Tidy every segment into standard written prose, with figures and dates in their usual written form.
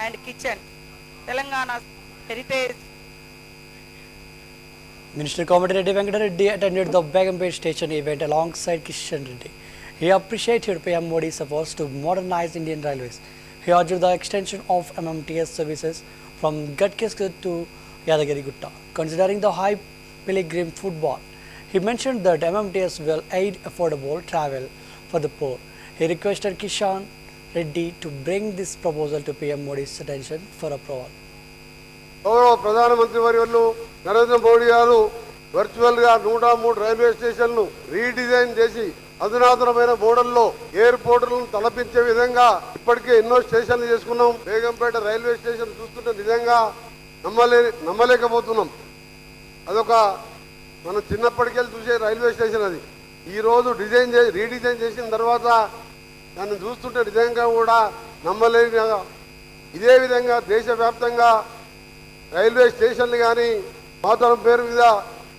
and kitchen. Telangana's heritage. Minister Commodity Venkata Reddy attended the Begumpet station event alongside Kishan Reddy. He appreciated PM Modi's efforts to modernize Indian Railways. He urged the extension of MMTS services from Gatkiskar to Yadagiri-Gutta. Considering the high pilgrim footfall, he mentioned that MMTS will aid affordable travel for the poor. He requested Kishan Reddy to bring this proposal to PM Modi's attention for approval. గౌరవ ప్రధానమంత్రి వర్యులు నరేంద్ర మోడీ గారు వర్చువల్గా 103 railway స్టేషన్లు redesign చేసి అధునాతనమైన మోడల్లో ఎయిర్పోర్టులను తలపించే విధంగా ఇప్పటికే ఎన్నో స్టేషన్లు చేసుకున్నాం. బేగంపేట రైల్వే స్టేషన్ చూస్తుంటే నిజంగా నమ్మలేకపోతున్నాం. అదొక మనం చిన్నప్పటికెళ్ళి చూసే రైల్వే స్టేషన్ అది. ఈరోజు రీడిజైన్ చేసిన తర్వాత దాన్ని చూస్తుంటే నిజంగా కూడా నమ్మలేని. ఇదే విధంగా దేశవ్యాప్తంగా రైల్వే స్టేషన్లు కానీ మాతరం పేరు మీద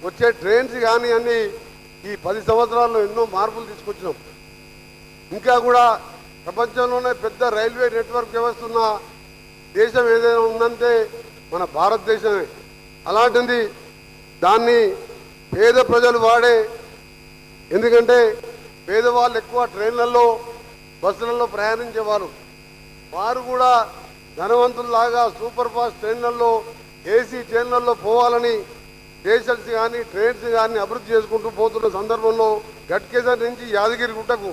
వచ్చే ట్రైన్స్ కానీ అన్ని ఈ 10 సంవత్సరాల్లో ఎన్నో మార్పులు తీసుకొచ్చినాం. ఇంకా కూడా ప్రపంచంలోనే పెద్ద రైల్వే నెట్వర్క్ వ్యవస్థ ఉన్న దేశం ఏదైనా ఉందంటే మన భారతదేశమే. అలాంటిది దాన్ని పేద ప్రజలు వాడే, ఎందుకంటే పేదవాళ్ళు ఎక్కువ ట్రైన్లలో బస్సులలో ప్రయాణించేవారు. వారు కూడా ధనవంతుల్లాగా సూపర్ ఫాస్ట్ ట్రైన్లలో ఏసీ ట్రైన్లలో పోవాలని స్టేషన్స్ కానీ ట్రైన్స్ కానీ అభివృద్ధి చేసుకుంటూ పోతున్న సందర్భంలో గట్కేసర్ నుంచి యాదగిరిగుట్టకు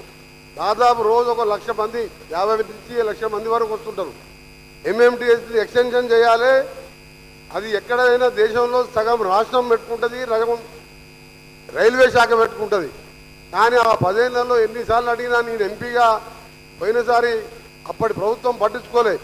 దాదాపు రోజు 1,00,000 మంది 50 నుంచి 1,00,000 మంది వరకు వస్తుంటారు. ఎంఎంటీఎస్ ఎక్స్టెన్షన్ చేయాలి. అది ఎక్కడైనా దేశంలో సగం రాష్ట్రం పెట్టుకుంటుంది, సగం రైల్వే శాఖ పెట్టుకుంటుంది. కానీ ఆ 10 ఏళ్లలో ఎన్నిసార్లు అడిగినా నేను ఎంపీగా పోయినసారి అప్పటి ప్రభుత్వం పట్టించుకోలే.